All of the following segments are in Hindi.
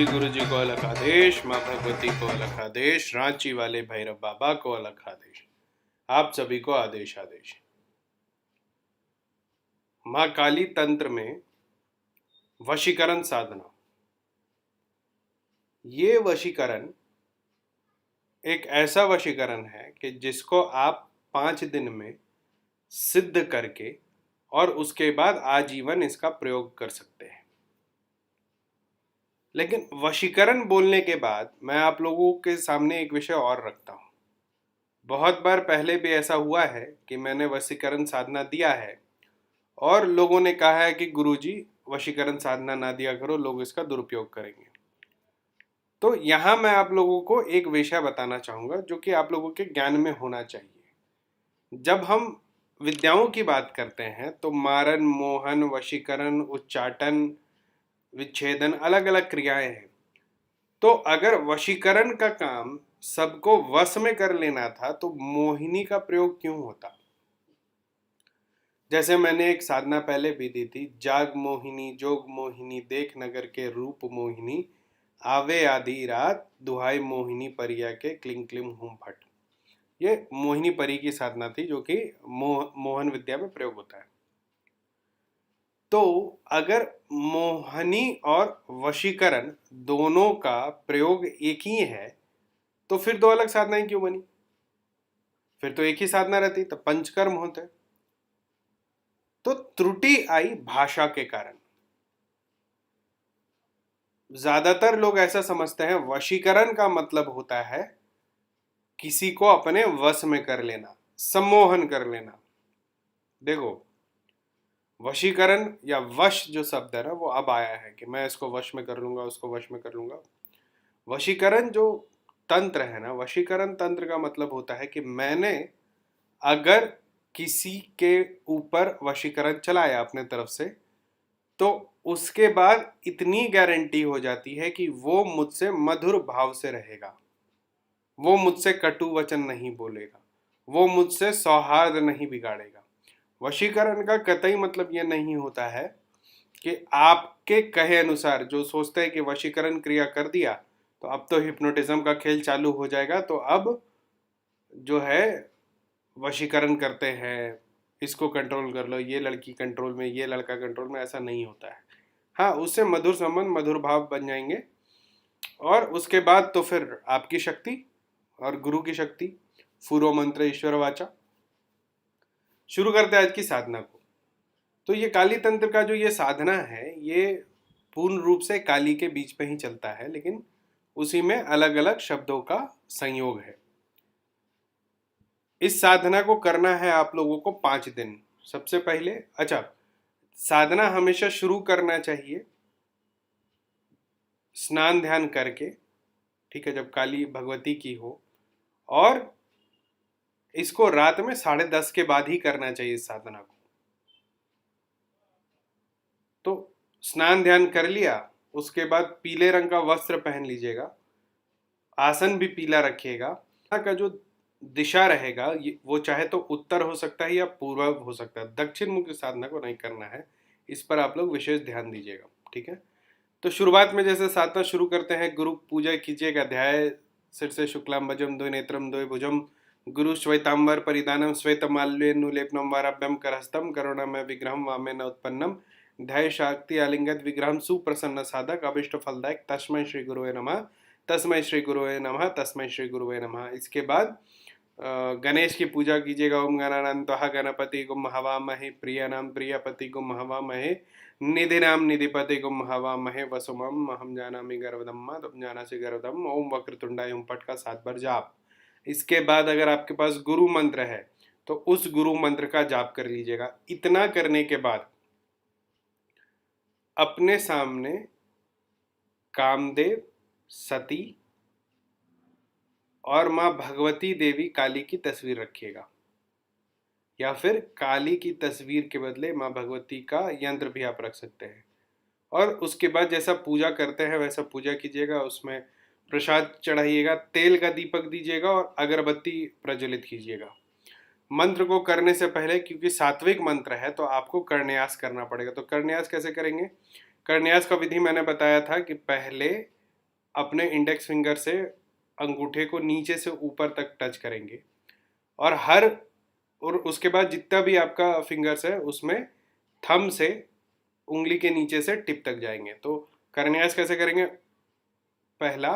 गुरु जी को अलग आदेश, माँ भगवती को अलग आदेश, रांची वाले भैरव बाबा को अलग आदेश। आप सभी को आदेश आदेश। माँ काली तंत्र में वशीकरण साधना। ये वशीकरण एक ऐसा वशीकरण है कि जिसको आप 5 दिन में सिद्ध करके और उसके बाद आजीवन इसका प्रयोग कर सकते हैं। लेकिन वशीकरण बोलने के बाद मैं आप लोगों के सामने एक विषय और रखता हूँ। बहुत बार पहले भी ऐसा हुआ है कि मैंने वशीकरण साधना दिया है और लोगों ने कहा है कि गुरुजी वशीकरण साधना ना दिया करो, लोग इसका दुरुपयोग करेंगे। तो यहाँ मैं आप लोगों को एक विषय बताना चाहूँगा जो कि आप लोगों के ज्ञान में होना चाहिए। जब हम विद्याओं की बात करते हैं तो मारन, मोहन, वशीकरण, उच्चाटन, विच्छेदन अलग अलग क्रियाएं हैं। तो अगर वशीकरण का काम सबको वश में कर लेना था तो मोहिनी का प्रयोग क्यों होता? जैसे मैंने एक साधना पहले भी दी थी, जाग मोहिनी जोग मोहिनी देख नगर के रूप मोहिनी, आवे आधी रात दुहाई मोहिनी परिया के क्लिंग क्लिम हुम फट। ये मोहिनी परी की साधना थी जो कि मोहन विद्या में प्रयोग होता है। तो अगर मोहनी और वशीकरण दोनों का प्रयोग एक ही है तो फिर दो अलग साधनाएं क्यों बनी? फिर तो एक ही साधना रहती, तो पंचकर्म होते। तो त्रुटि आई भाषा के कारण। ज्यादातर लोग ऐसा समझते हैं वशीकरण का मतलब होता है किसी को अपने वश में कर लेना, सम्मोहन कर लेना। देखो, वशीकरण या वश जो शब्द है ना वो अब आया है कि मैं इसको वश में कर लूंगा, उसको वश में कर लूंगा। वशीकरण जो तंत्र है ना, वशीकरण तंत्र का मतलब होता है कि मैंने अगर किसी के ऊपर वशीकरण चलाया अपने तरफ से तो उसके बाद इतनी गारंटी हो जाती है कि वो मुझसे मधुर भाव से रहेगा, वो मुझसे कटु वचन नहीं बोलेगा, वो मुझसे सौहार्द नहीं बिगाड़ेगा। वशीकरण का कतई मतलब यह नहीं होता है कि आपके कहे अनुसार जो सोचते हैं कि वशीकरण क्रिया कर दिया तो अब तो हिप्नोटिज्म का खेल चालू हो जाएगा, तो अब जो है वशीकरण करते हैं, इसको कंट्रोल कर लो, ये लड़की कंट्रोल में, ये लड़का कंट्रोल में। ऐसा नहीं होता है। हाँ, उससे मधुर संबंध, मधुर भाव बन जाएंगे और उसके बाद तो फिर आपकी शक्ति और गुरु की शक्ति, फूरो मंत्र ईश्वर वाचा। शुरू करते हैं आज की साधना को। तो ये काली तंत्र का जो ये साधना है ये पूर्ण रूप से काली के बीच पे ही चलता है, लेकिन उसी में अलग अलग शब्दों का संयोग है। इस साधना को करना है आप लोगों को 5 दिन। सबसे पहले साधना हमेशा शुरू करना चाहिए स्नान ध्यान करके, ठीक है, जब काली भगवती की हो, और इसको रात में 10:30 के बाद ही करना चाहिए इस साधना को। तो स्नान ध्यान कर लिया, उसके बाद पीले रंग का वस्त्र पहन लीजिएगा, आसन भी पीला रखिएगा। का जो दिशा रहेगा वो चाहे तो उत्तर हो सकता है या पूर्व हो सकता है। दक्षिण मुखी साधना को नहीं करना है, इस पर आप लोग विशेष ध्यान दीजिएगा, ठीक है। तो शुरुआत में जैसे साधना शुरू करते हैं, गुरु पूजा कीजिएगा। ध्याय सिर से शुक्लांबरम द्वय नेत्रम द्वय भुजम गुरु श्वेतांबर परिधानम श्वेतमाल्यनुलेपनम वाराभ्यम करहस्तम करुणामय विग्रहम वामेन उत्पन्नम ध्याय शाक्ति आलिंगत विग्रहम सुप्रसन्न साधक अभिष्ट फलदायक तस्मै श्री गुरुवे नमः, तस्मै श्री गुरुवे नमः, तस्मै श्री गुरुवे नमः। इसके बाद गणेश की पूजा कीजिएगा। ओम गणानान्त्वा गणपति गुम हवामहे, प्रियनाम प्रियपति गुम हवामहे, निधिनाम निधिपति गुम हवामहे, वसुमम अहम जानामि गर्वदम्मा तुम जानासि गर्वदम। ओम वक्रतुंडाय हुम फट का 7 बार जाप। इसके बाद अगर आपके पास गुरु मंत्र है तो उस गुरु मंत्र का जाप कर लीजिएगा। इतना करने के बाद अपने सामने कामदेव, सती और माँ भगवती देवी काली की तस्वीर रखिएगा, या फिर काली की तस्वीर के बदले माँ भगवती का यंत्र भी आप रख सकते हैं। और उसके बाद जैसा पूजा करते हैं वैसा पूजा कीजिएगा, उसमें प्रसाद चढ़ाइएगा, तेल का दीपक दीजिएगा और अगरबत्ती प्रज्वलित कीजिएगा। मंत्र को करने से पहले, क्योंकि सात्विक मंत्र है, तो आपको करन्यास करना पड़ेगा। तो करन्यास कैसे करेंगे? करन्यास का विधि मैंने बताया था कि पहले अपने इंडेक्स फिंगर से अंगूठे को नीचे से ऊपर तक टच करेंगे और उसके बाद जितना भी आपका फिंगर्स है उसमें थंब से उंगली के नीचे से टिप तक जाएंगे। तो करन्यास कैसे करेंगे? पहला,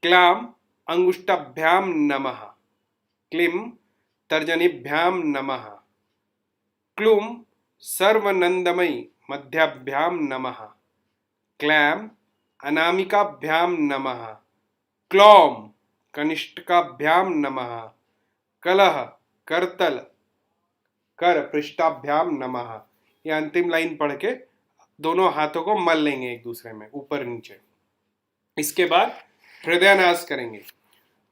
क्लाम अंगुष्टाभ्याम नमः, क्लिम तर्जनीभ्याम नमः, क्लूम सर्वनंदमयी मध्याभ्याम नमः, क्लैम अनामिकाभ्याम नमः, क्लौम कनिष्ठकाभ्याम नमः, कलह करतल कर पृष्ठाभ्याम नमः। ये अंतिम लाइन पढ़ के दोनों हाथों को मल लेंगे एक दूसरे में ऊपर नीचे। इसके बाद हृदयानास करेंगे।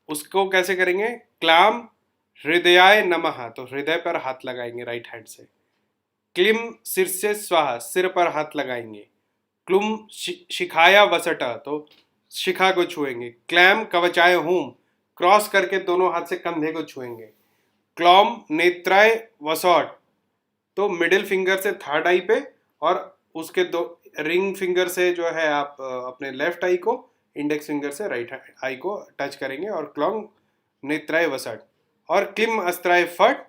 उसको कैसे करेंगे? क्लाम हृदयाय नमः, तो हृदय पर हाथ लगाएंगे राइट हैंड से। क्लिम शीर्षे स्वाहा, सिर पर हाथ लगाएंगे। क्लुम शिखाया वसट, तो शिखा को छुएंगे। क्लैम कवचाय होम, क्रॉस करके दोनों हाथ से कंधे को छुएंगे। क्लॉम नेत्राय वसौट, तो मिडिल फिंगर से थर्ड आई पे और उसके दो रिंग फिंगर से जो है आप अपने लेफ्ट आई को इंडेक्स फिंगर से राइट आई को टच करेंगे और क्लॉम नेत्राय वसट। और क्लिम अस्त्राय फट,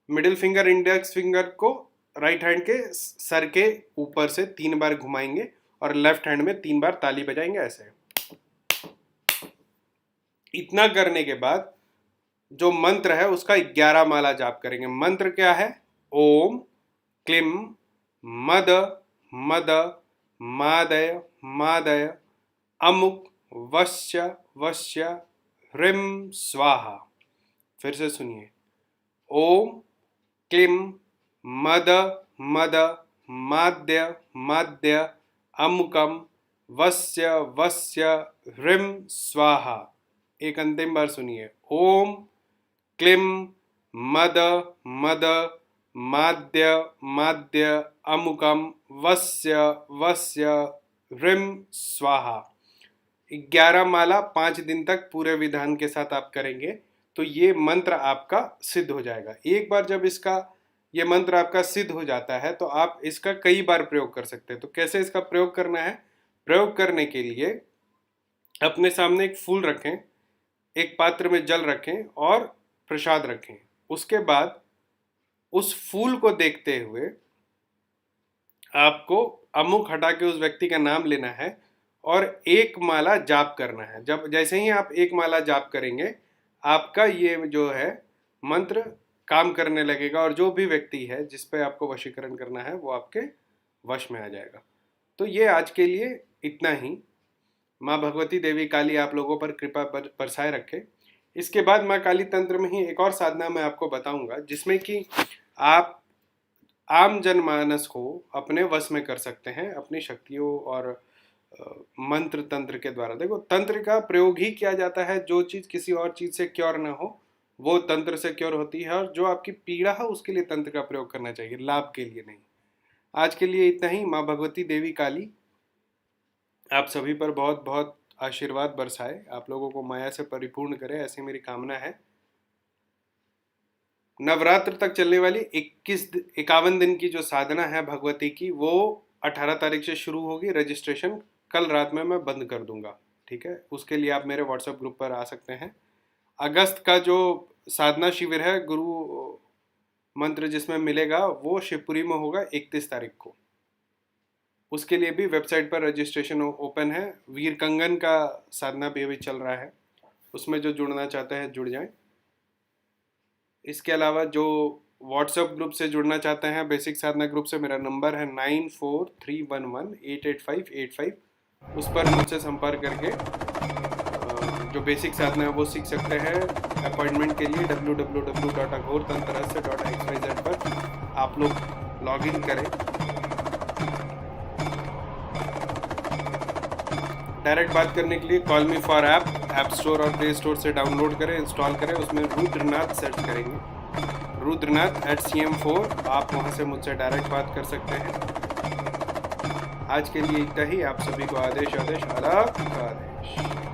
मिडिल फिंगर इंडेक्स फिंगर को राइट हैंड के सर के ऊपर से 3 बार घुमाएंगे और लेफ्ट हैंड में 3 बार ताली बजाएंगे ऐसे। इतना करने के बाद जो मंत्र है उसका 11 माला जाप करेंगे। मंत्र क्या है? ओम क्लिम मद मद मादय मादय अमुक वश्य वश्य ह्रीं स्वाहा। फिर से सुनिए, ओम क्लिम मद मद माद्य माद्य अमुकम वस्य वस्य ह्रीं स्वाहा। एक अंतिम बार सुनिए, ओम क्लिम मद मद माद्य माद्य अमुकम वस्य वस्य ह्रीं स्वाहा। 11 माला 5 दिन तक पूरे विधान के साथ आप करेंगे तो ये मंत्र आपका सिद्ध हो जाएगा। एक बार जब ये मंत्र आपका सिद्ध हो जाता है तो आप इसका कई बार प्रयोग कर सकते हैं। तो कैसे इसका प्रयोग करना है? प्रयोग करने के लिए अपने सामने एक फूल रखें, एक पात्र में जल रखें और प्रसाद रखें। उसके बाद उस फूल को देखते हुए आपको अमुक हटा के उस व्यक्ति का नाम लेना है और एक माला जाप करना है। जब जैसे ही आप एक माला जाप करेंगे आपका ये जो है मंत्र काम करने लगेगा और जो भी व्यक्ति है जिस पे आपको वशीकरण करना है वो आपके वश में आ जाएगा। तो ये आज के लिए इतना ही। माँ भगवती देवी काली आप लोगों पर कृपा बरसाए रखे। इसके बाद माँ काली तंत्र में ही एक और साधना मैं आपको बताऊंगा जिसमें कि आप आम जनमानस को अपने वश में कर सकते हैं अपनी शक्तियों और मंत्र तंत्र के द्वारा। देखो, तंत्र का प्रयोग ही किया जाता है, जो चीज़ किसी और चीज़ से क्योर ना हो वो तंत्र से क्योर होती है, और जो आपकी पीड़ा है उसके लिए तंत्र का प्रयोग करना चाहिए, लाभ के लिए नहीं। आज के लिए इतना ही। माँ भगवती देवी काली आप सभी पर बहुत बहुत आशीर्वाद बरसाए, आप लोगों को माया से परिपूर्ण करे, ऐसी मेरी कामना है। नवरात्र तक चलने वाली 51 दिन की जो साधना है भगवती की वो 18 तारीख से शुरू होगी। रजिस्ट्रेशन कल रात में मैं बंद कर दूंगा, ठीक है? उसके लिए आप मेरे व्हाट्सएप ग्रुप पर आ सकते हैं। अगस्त का जो साधना शिविर है गुरु मंत्र जिसमें मिलेगा वो शिवपुरी में होगा 31 तारीख को। उसके लिए भी वेबसाइट पर रजिस्ट्रेशन ओपन है। वीर कंगन का साधना भी अभी चल रहा है, उसमें जो जुड़ना चाहते हैं जुड़ जाएं। इसके अलावा जो व्हाट्सएप ग्रुप से जुड़ना चाहते हैं बेसिक साधना ग्रुप से, मेरा नंबर है 9431188585। उस पर मुझसे संपर्क करके जो बेसिक साधना है वो सीख सकते हैं। अपॉइंटमेंट के लिए www.aghortantrasya.xyz पर आप लोग लॉगिन करें। डायरेक्ट बात करने के लिए call me for app store और प्ले स्टोर से डाउनलोड करें, इंस्टॉल करें। उसमें रुद्रनाथ सर्च करेंगे, रुद्रनाथ@cm4, आप वहां से मुझसे डायरेक्ट बात कर सकते हैं। आज के लिए इतना ही। आप सभी को आदेश आदेश अलग आदेश।